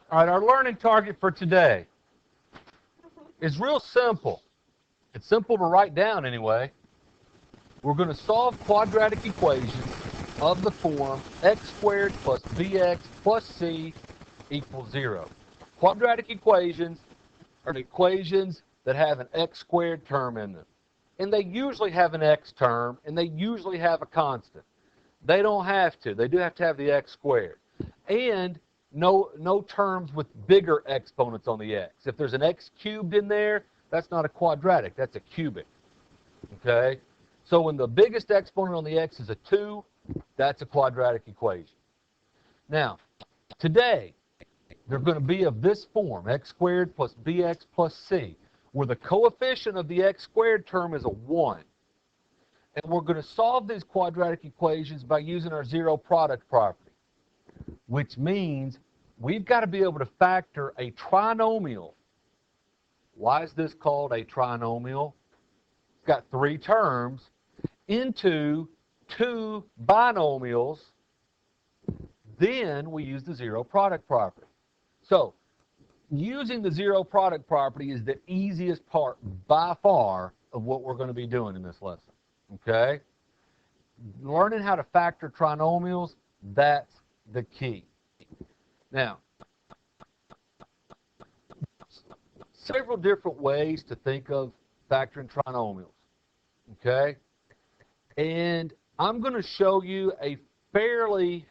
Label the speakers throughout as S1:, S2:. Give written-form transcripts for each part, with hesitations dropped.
S1: All right, our learning target for today is real simple. It's simple to write down anyway. We're going to solve quadratic equations of the form x squared plus bx plus c equals 0. Quadratic equations are equations that have an x squared term in them. And they usually have an x term, and they usually have a constant. They don't have to. They do have to have the x squared. And no terms with bigger exponents on the x. If there's an x cubed in there, that's not a quadratic. That's a cubic. Okay? So when the biggest exponent on the x is a 2, that's a quadratic equation. Now, today, they're going to be of this form, x squared plus bx plus c, where the coefficient of the x squared term is a 1. And we're going to solve these quadratic equations by using our zero product property, which means we've got to be able to factor a trinomial. Why is this called a trinomial? It's got 3 terms into 2 binomials. Then we use the zero product property. So using the zero product property is the easiest part by far of what we're going to be doing in this lesson. Okay? Learning how to factor trinomials, that's the key. Now, several different ways to think of factoring trinomials. Okay? And I'm going to show you a fairly,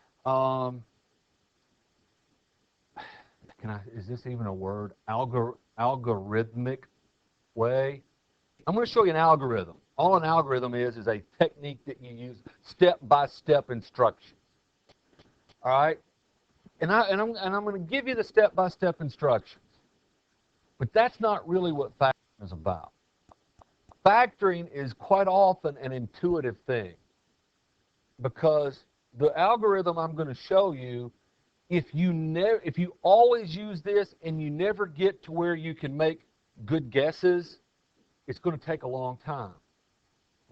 S1: is this even a word? Algorithmic way. I'm going to show you an algorithm. All an algorithm is a technique that you use step-by-step instructions. All right? And I'm going to give you the step-by-step instructions. But that's not really what factoring is about. Factoring is quite often an intuitive thing, because the algorithm I'm going to show you, if you always use this and you never get to where you can make good guesses, it's going to take a long time.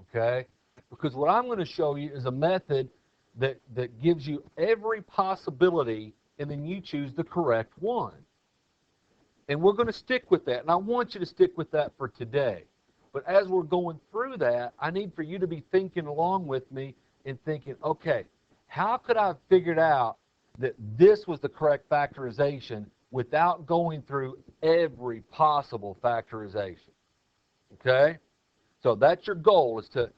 S1: Okay? Because what I'm going to show you is a method that gives you every possibility, and then you choose the correct one. And we're going to stick with that, and I want you to stick with that for today. But as we're going through that, I need for you to be thinking along with me and thinking, okay, how could I have figured out that this was the correct factorization without going through every possible factorization? Okay? So that's your goal, is to,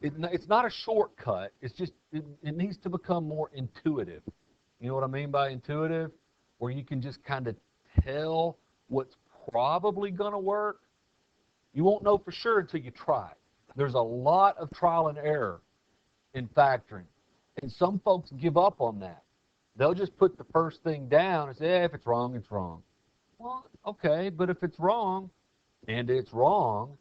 S1: it's not a shortcut, it's just, it needs to become more intuitive. You know what I mean by intuitive? Where you can just kind of tell what's probably going to work. You won't know for sure until you try. There's a lot of trial and error in factoring. And some folks give up on that. They'll just put the first thing down and say, if it's wrong, it's wrong. Well, okay, but if it's wrong, and it's wrong,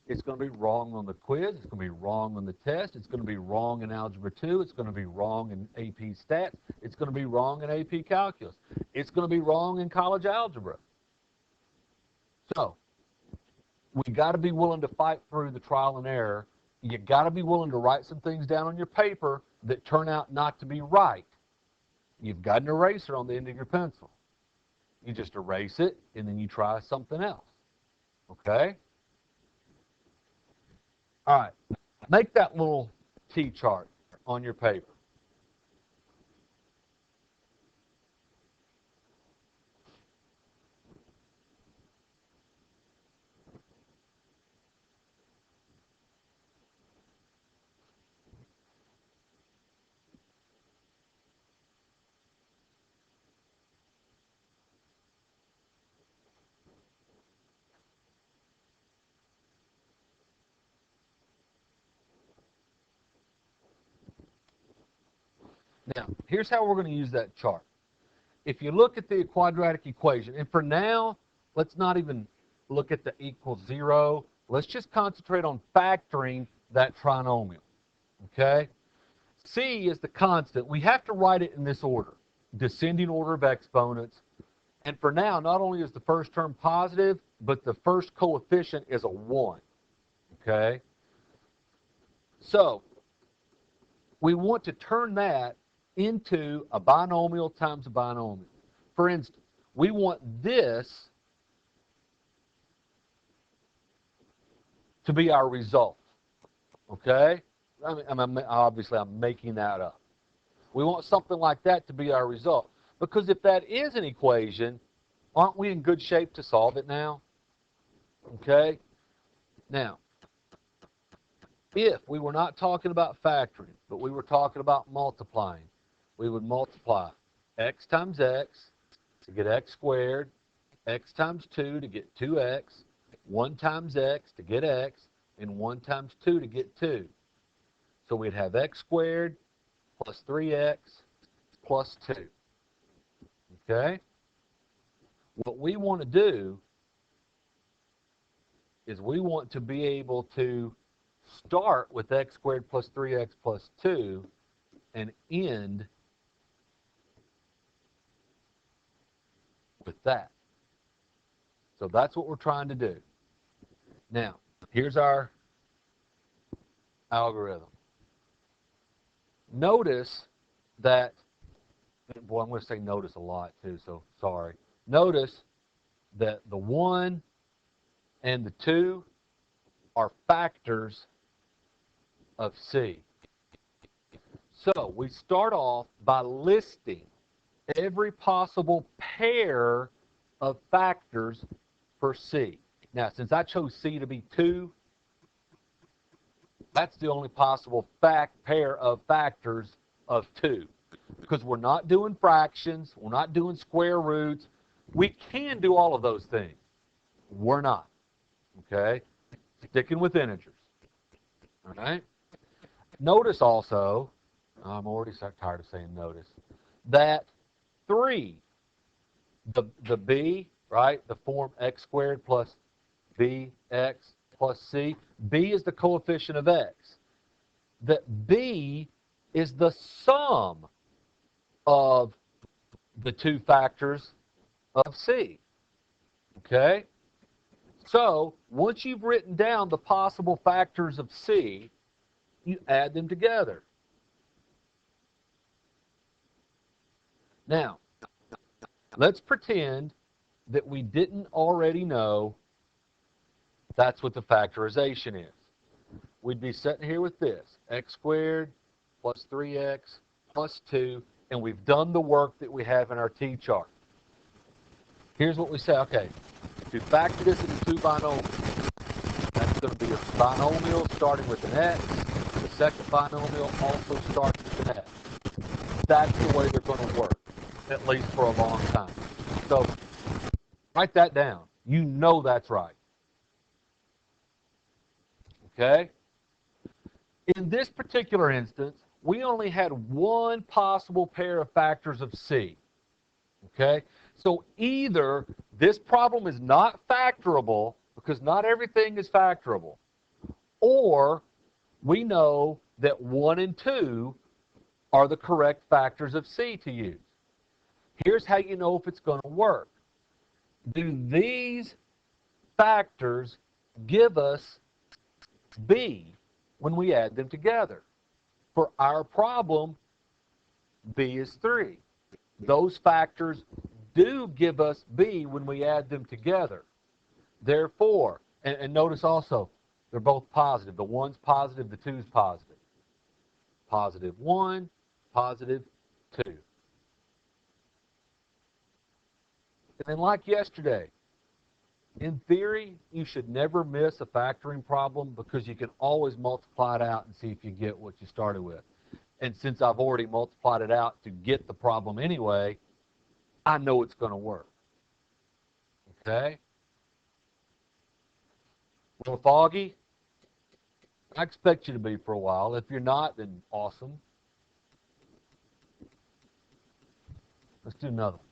S1: it's going to be wrong on the quiz, it's going to be wrong on the test, it's going to be wrong in Algebra 2, it's going to be wrong in AP Stats, it's going to be wrong in AP Calculus, it's going to be wrong in College Algebra. So, we got to be willing to fight through the trial and error. You got to be willing to write some things down on your paper that turn out not to be right. You've got an eraser on the end of your pencil. You just erase it, and then you try something else. Okay? All right. Make that little T-chart on your paper. Now, here's how we're going to use that chart. If you look at the quadratic equation, and for now, let's not even look at the equals 0. Let's just concentrate on factoring that trinomial. Okay? C is the constant. We have to write it in this order, descending order of exponents. And for now, not only is the first term positive, but the first coefficient is a 1. Okay? So, we want to turn that into a binomial times a binomial. For instance, We want this to be our result, okay? Obviously, I'm making that up. We want something like that to be our result. Because if that is an equation, aren't we in good shape to solve it now? Okay? Now, if we were not talking about factoring, but we were talking about multiplying, we would multiply x times x to get x squared, x times 2 to get 2x, 1 times x to get x, and 1 times 2 to get 2. So we'd have x squared plus 3x plus 2. Okay? What we want to do is we want to be able to start with x squared plus 3x plus 2 and end with that. So that's what we're trying to do. Now, here's our algorithm. Notice that, boy, I'm going to say notice a lot too, so sorry. Notice that the 1 and the 2 are factors of C. So we start off by listing every possible pair of factors for C. Now, since I chose C to be 2, that's the only possible pair of factors of 2. Because we're not doing fractions, we're not doing square roots. We can do all of those things. We're not. Okay? Sticking with integers. All right? Notice also, I'm already so tired of saying notice, that 3, the b, right, the form x squared plus bx plus c, b is the coefficient of x. That b is the sum of the 2 factors of c. Okay? So, once you've written down the possible factors of c, you add them together. Now, let's pretend that we didn't already know that's what the factorization is. We'd be sitting here with this, x squared plus 3x plus 2, and we've done the work that we have in our t-chart. Here's what we say, okay, to factor this into 2 binomials, that's going to be a binomial starting with an x, the second binomial also starts with an x. That's the way they're going to work, at least for a long time. So, write that down. You know that's right. Okay? In this particular instance, we only had one possible pair of factors of C. Okay? So either this problem is not factorable, because not everything is factorable, or we know that 1 and 2 are the correct factors of C to use. Here's how you know if it's going to work. Do these factors give us B when we add them together? For our problem, B is 3. Those factors do give us B when we add them together. Therefore, and notice also, they're both positive. The 1's positive, the 2's positive. Positive 1, positive 2. And then like yesterday, in theory, you should never miss a factoring problem because you can always multiply it out and see if you get what you started with. And since I've already multiplied it out to get the problem anyway, I know it's going to work. Okay? A little foggy? I expect you to be for a while. If you're not, then awesome. Let's do another one.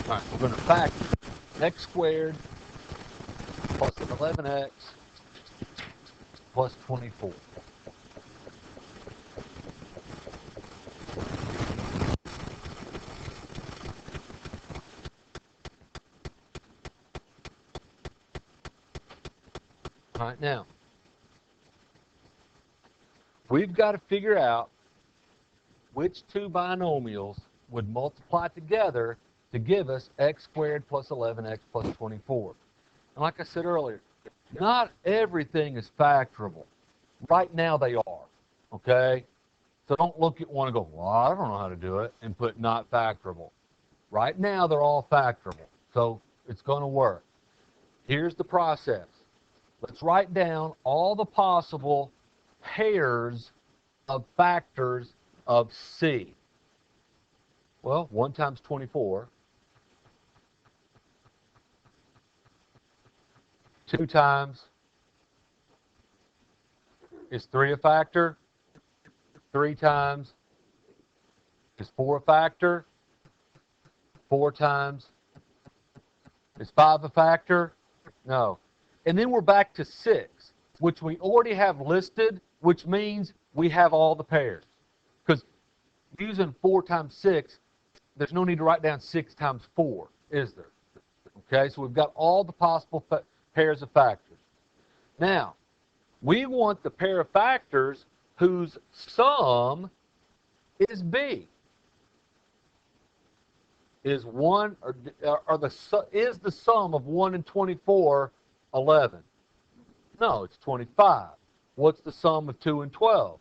S1: All right, we're going to factor x squared plus 11x plus 24. All right, now, we've got to figure out which two binomials would multiply together to give us x squared plus 11x plus 24. And like I said earlier, not everything is factorable. Right now they are, okay? So don't look at one and go, well, I don't know how to do it, and put not factorable. Right now they're all factorable, so it's going to work. Here's the process. Let's write down all the possible pairs of factors of C. Well, 1 times 24. 2 times is 3 a factor. 3 times is 4 a factor. 4 times is 5 a factor. No. And then we're back to 6, which we already have listed, which means we have all the pairs. Because using 4 times 6, there's no need to write down 6 times 4, is there? Okay, so we've got all the possible pairs of factors. Now, we want the pair of factors whose sum is B. Is the sum of 1 and 24 11? No, it's 25. What's the sum of 2 and 12?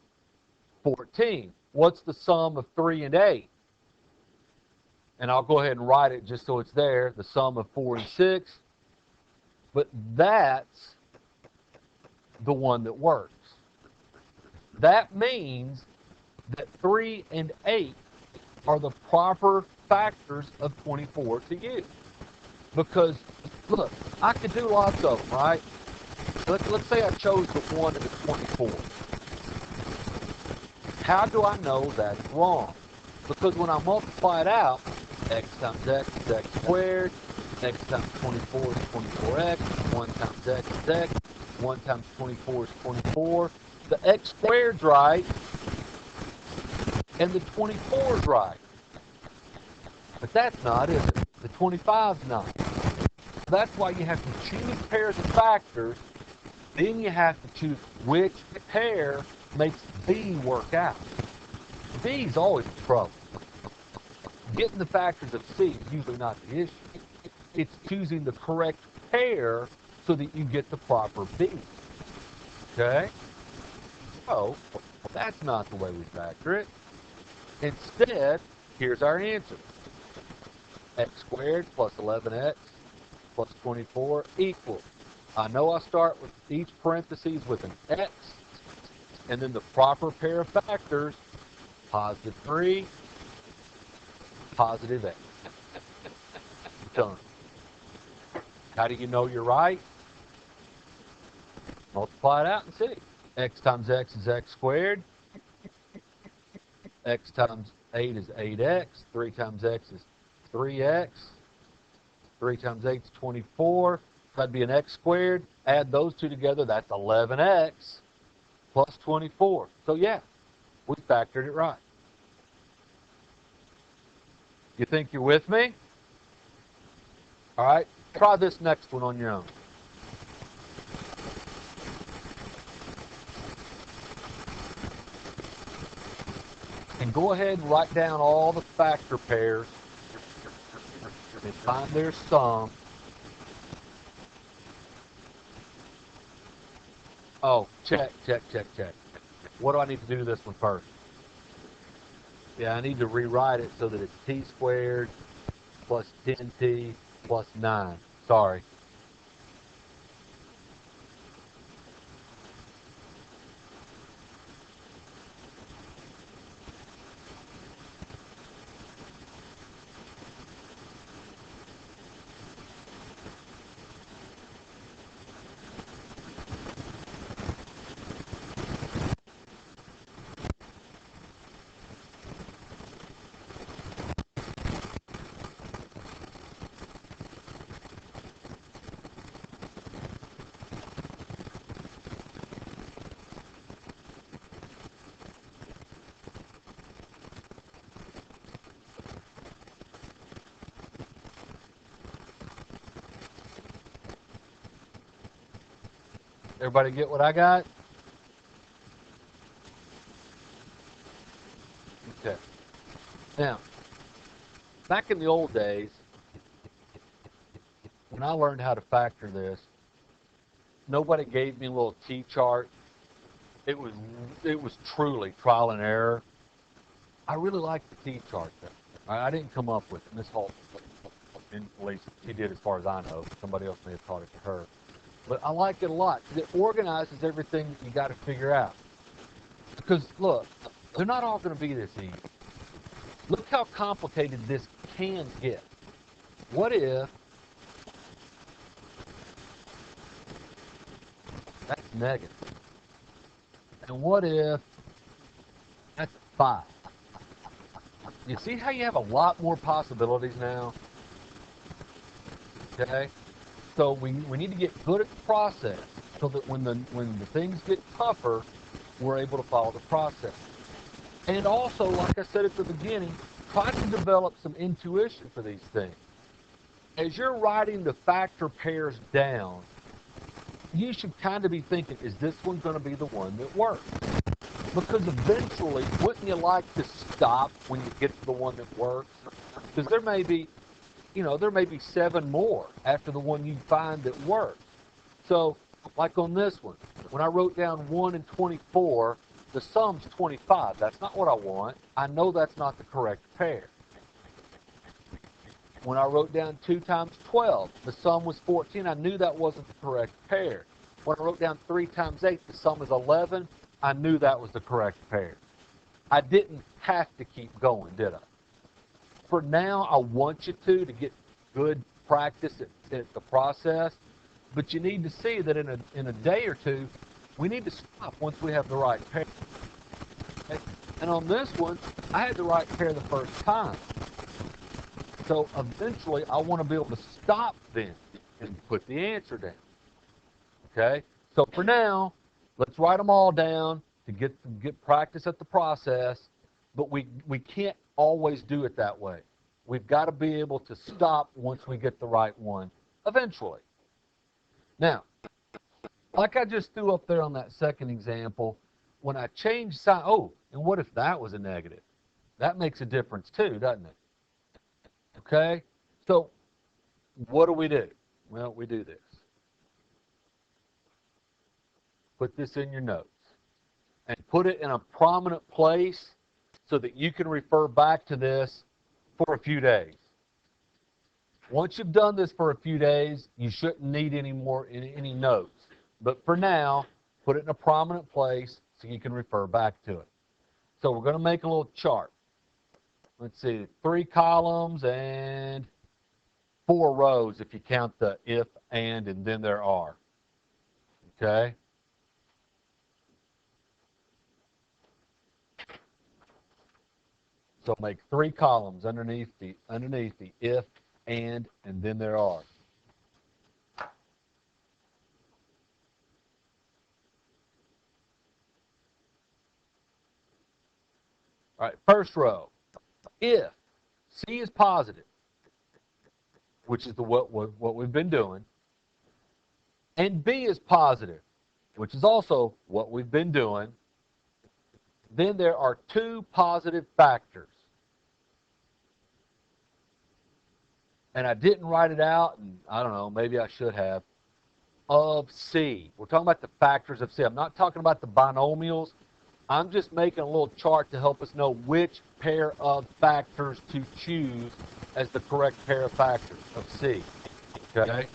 S1: 14. What's the sum of 3 and 8? And I'll go ahead and write it just so it's there. The sum of 4 and 6. But that's the one that works. That means that 3 and 8 are the proper factors of 24 to use. Because, look, I could do lots of them, right? Let's say I chose the 1 and the 24. How do I know that's wrong? Because when I multiply it out, x times x is x squared, x times 24 is 24x, 1 times x is x, 1 times 24 is 24. The x squared's right, and the 24 is right. But that's not, is it? The 25's not. That's why you have to choose pairs of factors, then you have to choose which pair makes B work out. B's always the trouble. Getting the factors of C is usually not the issue. It's choosing the correct pair so that you get the proper B. Okay? So, that's not the way we factor it. Instead, here's our answer. X squared plus 11x plus 24 equals. I know I start with each parentheses with an x, and then the proper pair of factors, positive 3, positive x. Done. How do you know you're right? Multiply it out and see. X times x is x squared. X times 8 is 8x. 3 times x is 3x. 3 times 8 is 24. That'd be an x squared. Add those two together, that's 11x plus 24. So yeah, we factored it right. You think you're with me? All right, try this next one on your own. And go ahead and write down all the factor pairs and find their sum. Oh, check. What do I need to do to this one first? Yeah, I need to rewrite it so that it's t squared plus 10t plus 9. Sorry. Everybody get what I got? Okay. Now, back in the old days, when I learned how to factor this, nobody gave me a little T-chart. It was truly trial and error. I really like the T-chart though. I didn't come up with it. Miss Holt, at least she did as far as I know. Somebody else may have taught it to her. But I like it a lot because it organizes everything that you got to figure out. Because look, they're not all going to be this easy. Look how complicated this can get. What if that's negative? And what if that's 5? You see how you have a lot more possibilities now? Okay? So we need to get good at the process so that when the things get tougher, we're able to follow the process. And also, like I said at the beginning, try to develop some intuition for these things. As you're writing the factor pairs down, you should kind of be thinking, is this one going to be the one that works? Because eventually, wouldn't you like to stop when you get to the one that works? Because there may be 7 more after the one you find that works. So, like on this one, when I wrote down 1 and 24, the sum's 25. That's not what I want. I know that's not the correct pair. When I wrote down 2 times 12, the sum was 14. I knew that wasn't the correct pair. When I wrote down 3 times 8, the sum is 11. I knew that was the correct pair. I didn't have to keep going, did I? For now, I want you to get good practice at the process, but you need to see that in a day or two, we need to stop once we have the right pair. Okay? And on this one, I had the right pair the first time. So eventually, I want to be able to stop then and put the answer down. Okay? So for now, let's write them all down to get practice at the process, but we can't always do it that way. We've got to be able to stop once we get the right one, eventually. Now, like I just threw up there on that second example, when I change sign, and what if that was a negative? That makes a difference too, doesn't it? Okay? So, what do we do? Well, we do this. Put this in your notes. And put it in a prominent place so that you can refer back to this for a few days. Once you've done this for a few days, you shouldn't need any notes. But for now, put it in a prominent place so you can refer back to it. So we're going to make a little chart. Let's see, 3 columns and 4 rows if you count the if, and then there are. Okay? So make 3 columns underneath the if, and then there are. All right, first row. If C is positive, which is what we've been doing, and B is positive, which is also what we've been doing, then there are 2 positive factors. And I didn't write it out, and I don't know, maybe I should have, of C. We're talking about the factors of C. I'm not talking about the binomials. I'm just making a little chart to help us know which pair of factors to choose as the correct pair of factors of C. Okay?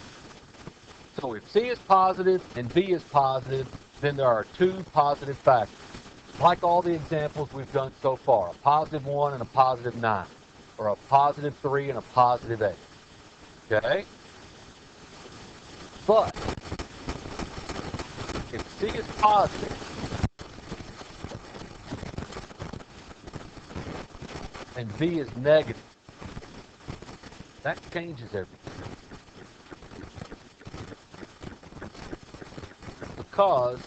S1: So if C is positive and B is positive, then there are 2 positive factors. Like all the examples we've done so far, a positive 1 and a positive 9, or a positive 3 and a positive 8. Okay? But if C is positive and B is negative, that changes everything. Because,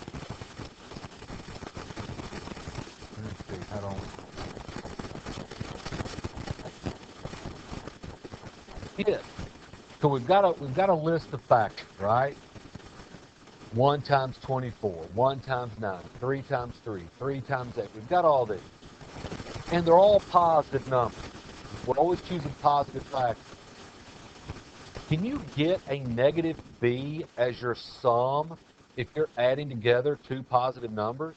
S1: let's see, how do if. So we've got a list of factors, right? 1 times 24, 1 times 9, 3 times 3, 3 times 8. We've got all these. And they're all positive numbers. We're always choosing positive factors. Can you get a negative b as your sum if you're adding together two positive numbers?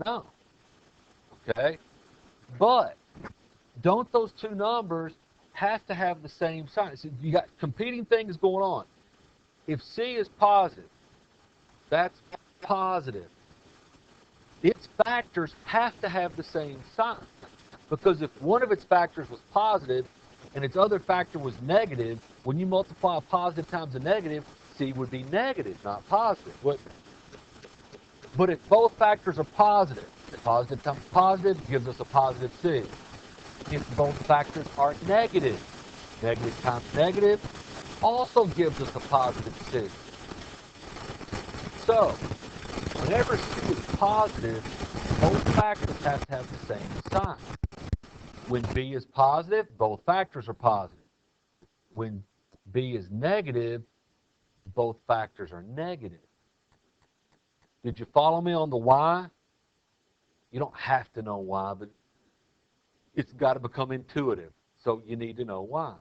S1: No. Okay? But don't those two numbers have to have the same sign? So you got competing things going on. If c is positive, that's positive. Its factors have to have the same sign. Because if one of its factors was positive and its other factor was negative, when you multiply a positive times a negative, c would be negative, not positive, wouldn't it? But if both factors are positive times positive gives us a positive c. If both factors are negative, negative times negative also gives us a positive c. So, whenever c is positive, both factors have to have the same sign. When b is positive, both factors are positive. When b is negative, both factors are negative. Did you follow me on the why? You don't have to know why, but it's got to become intuitive. So you need to know why.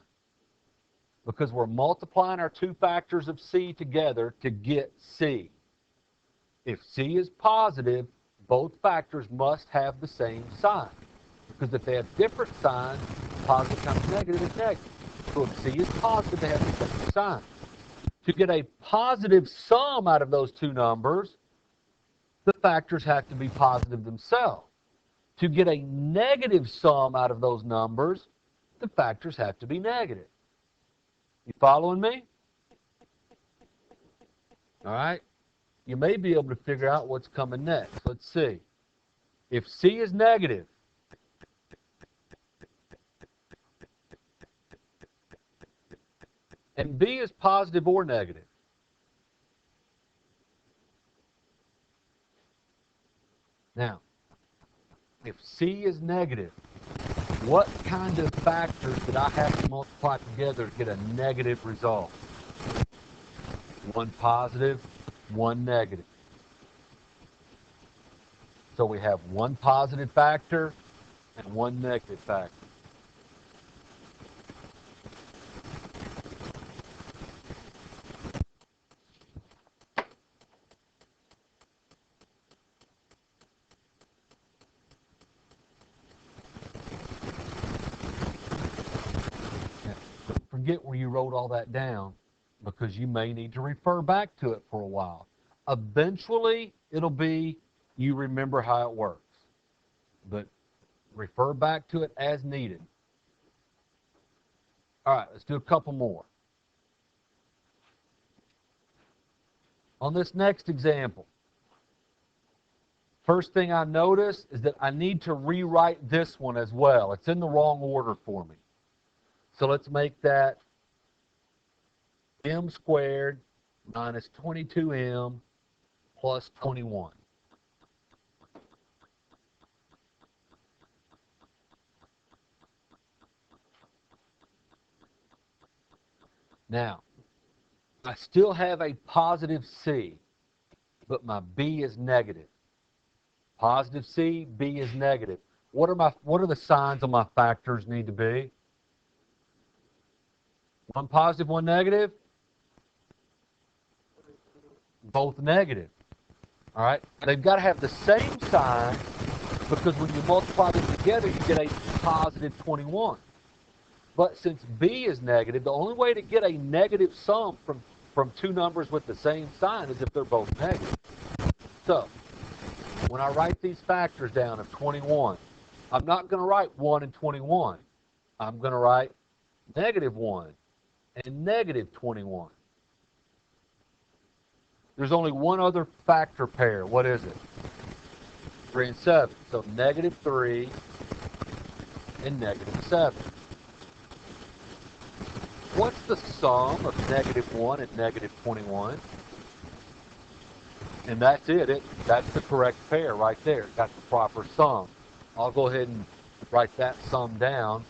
S1: Because we're multiplying our two factors of c together to get c. If c is positive, both factors must have the same sign. Because if they have different signs, positive times negative is negative. So if c is positive, they have the same sign. To get a positive sum out of those two numbers, the factors have to be positive themselves. To get a negative sum out of those numbers, the factors have to be negative. You following me? All right? You may be able to figure out what's coming next. Let's see. If c is negative, and b is positive or negative, now, if c is negative, what kind of factors did I have to multiply together to get a negative result? One positive, one negative. So we have one positive factor and one negative factor. Forget where you wrote all that down, because you may need to refer back to it for a while. Eventually, it'll be you remember how it works. But refer back to it as needed. All right, let's do a couple more. On this next example, first thing I notice is that I need to rewrite this one as well. It's in the wrong order for me. So let's make that m squared minus 22m plus 21. Now, I still have a positive c, but my b is negative. Positive c, b is negative. What are the signs of my factors need to be? One positive, one negative? Both negative. All right? They've got to have the same sign, because when you multiply them together, you get a positive 21. But since b is negative, the only way to get a negative sum from two numbers with the same sign is if they're both negative. So, when I write these factors down of 21, I'm not going to write 1 and 21. I'm going to write negative 1 and negative 21. There's only one other factor pair. What is it? 3 and 7. So negative 3 and negative 7. What's the sum of negative 1 and negative 21? And that's it. That's the correct pair right there. That's the proper sum. I'll go ahead and write that sum down.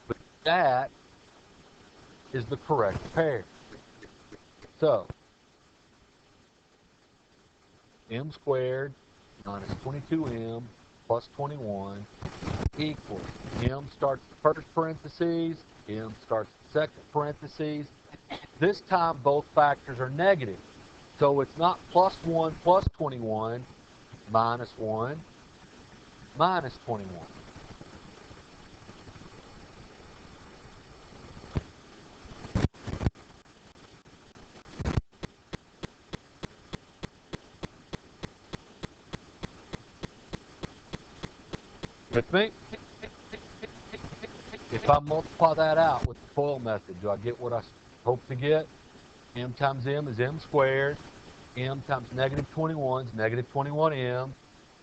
S1: But that is the correct pair. So, m squared minus 22m plus 21 equals m starts the first parentheses, m starts the second parentheses. This time both factors are negative. So it's not plus 1 plus 21, minus 1 minus 21. With me? If I multiply that out with the FOIL method, do I get what I hope to get? M times m is m squared. M times negative 21 is negative 21m.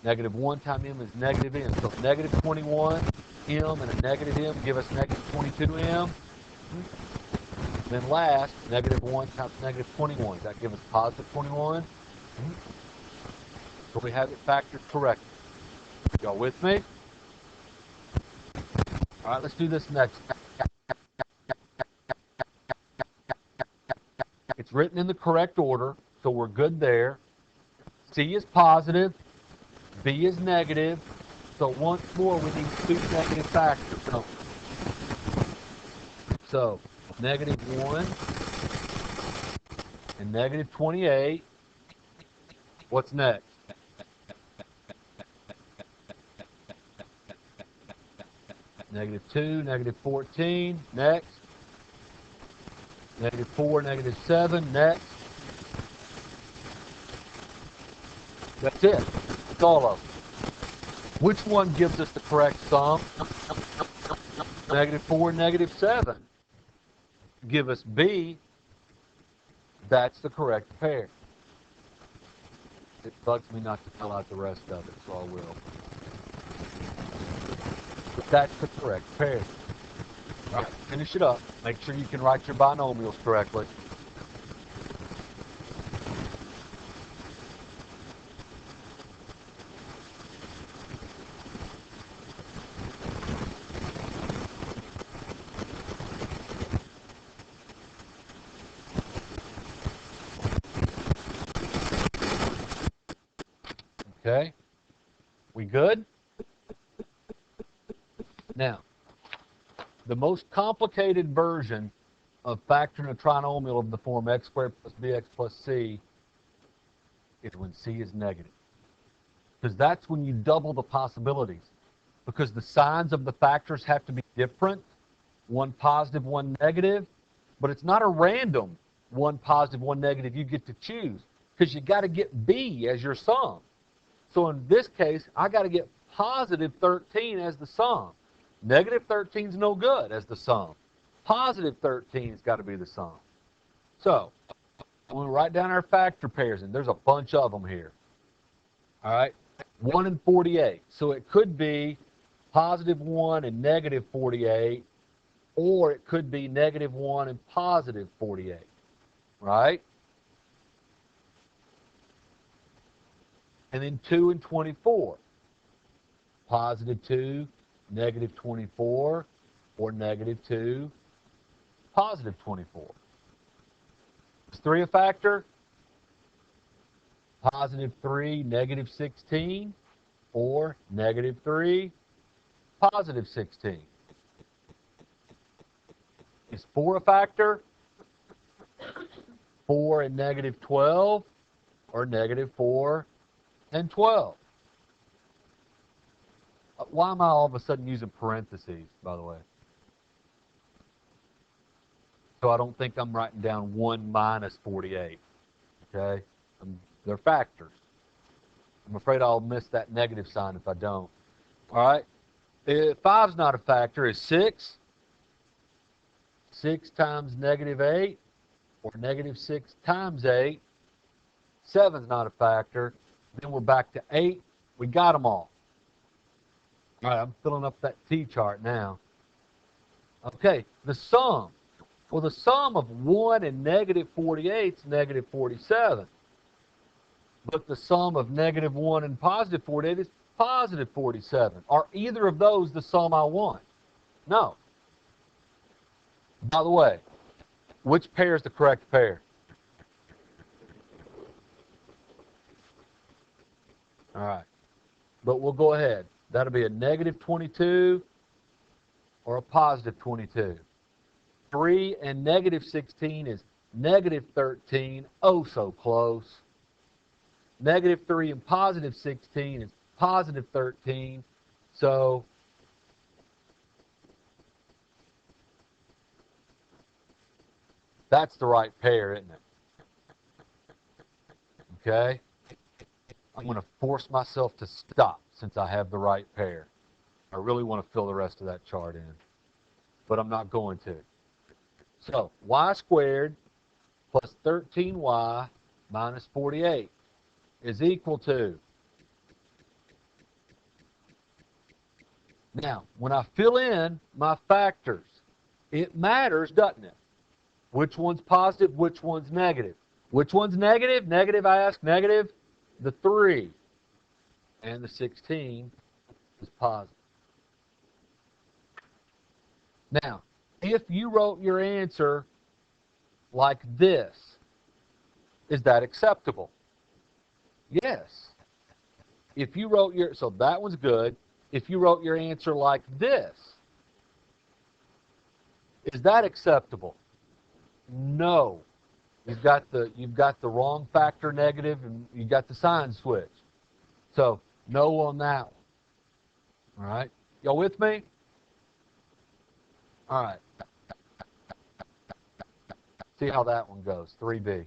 S1: Negative 1 times m is negative m. So negative 21m and a negative m give us negative 22m. Then last, negative 1 times negative 21. Does that give us positive 21? So we have it factored correctly. Y'all with me? All right, let's do this next. It's written in the correct order, so we're good there. C is positive, B is negative, so once more we need two negative factors. So negative 1 and negative 28. What's next? Negative 2, negative 14. Next. Negative 4, negative 7. Next. That's it. That's all of them. Which one gives us the correct sum? Negative 4 and negative 7. Give us B. That's the correct pair. It bugs me not to fill out the rest of it, so I will. But that's the correct pair. All right, finish it up. Make sure you can write your binomials correctly. Okay? We good? Now, the most complicated version of factoring a trinomial of the form x squared plus bx plus c is when c is negative. Because that's when you double the possibilities. Because the signs of the factors have to be different, one positive, one negative, but it's not a random one positive, one negative you get to choose, because you got to get b as your sum. So in this case, I got to get positive 13 as the sum. Negative 13 is no good as the sum. Positive 13 has got to be the sum. So I'm going to write down our factor pairs, and there's a bunch of them here. All right, 1 and 48. So it could be positive 1 and negative 48, or it could be negative 1 and positive 48. Right? And then 2 and 24. Positive 2, negative 24, or negative 2, positive 24. Is 3 a factor? Positive 3, negative 16, or negative 3, positive 16. Is 4 a factor? 4 and negative 12, or negative 4 and 12. Why am I all of a sudden using parentheses, by the way? So I don't think I'm writing down 1 minus 48. Okay? They're factors. I'm afraid I'll miss that negative sign if I don't. All right? 5's not a factor. Is 6? 6 times negative 8, or negative 6 times 8. 7's not a factor. Then we're back to 8. We got them all. All right, I'm filling up that T chart now. Okay, the sum. Well, the sum of 1 and negative 48 is negative 47. But the sum of negative 1 and positive 48 is positive 47. Are either of those the sum I want? No. By the way, which pair is the correct pair? All right. But we'll go ahead. That'll be a negative 22 or a positive 22. 3 and negative 16 is negative 13. Oh, so close. Negative 3 and positive 16 is positive 13. So that's the right pair, isn't it? Okay? I'm going to force myself to stop since I have the right pair. I really want to fill the rest of that chart in, but I'm not going to. So y squared plus 13y minus 48 is equal to. Now, when I fill in my factors, it matters, doesn't it? Which one's positive, which one's negative. Which one's negative? Negative, I ask, negative. The 3 and the 16 is positive. Now, if you wrote your answer like this, is that acceptable? Yes. If you wrote your, so that one's good. If you wrote your answer like this, is that acceptable? No. You've got the wrong factor negative and you got the sign switch. So no on that one. All right. Y'all with me? All right. See how that one goes. 3B.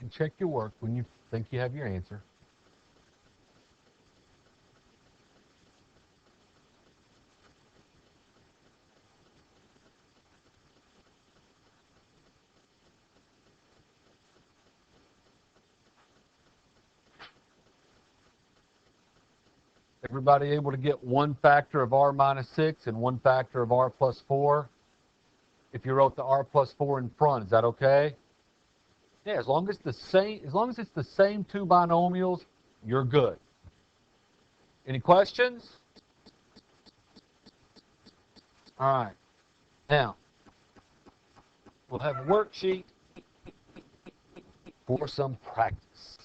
S1: And check your work when you think you have your answer. Everybody able to get one factor of r minus 6 and one factor of r plus 4? If you wrote the r plus 4 in front, is that okay? Yeah, as long as it's the same two binomials, you're good. Any questions? All right. Now, we'll have a worksheet for some practice.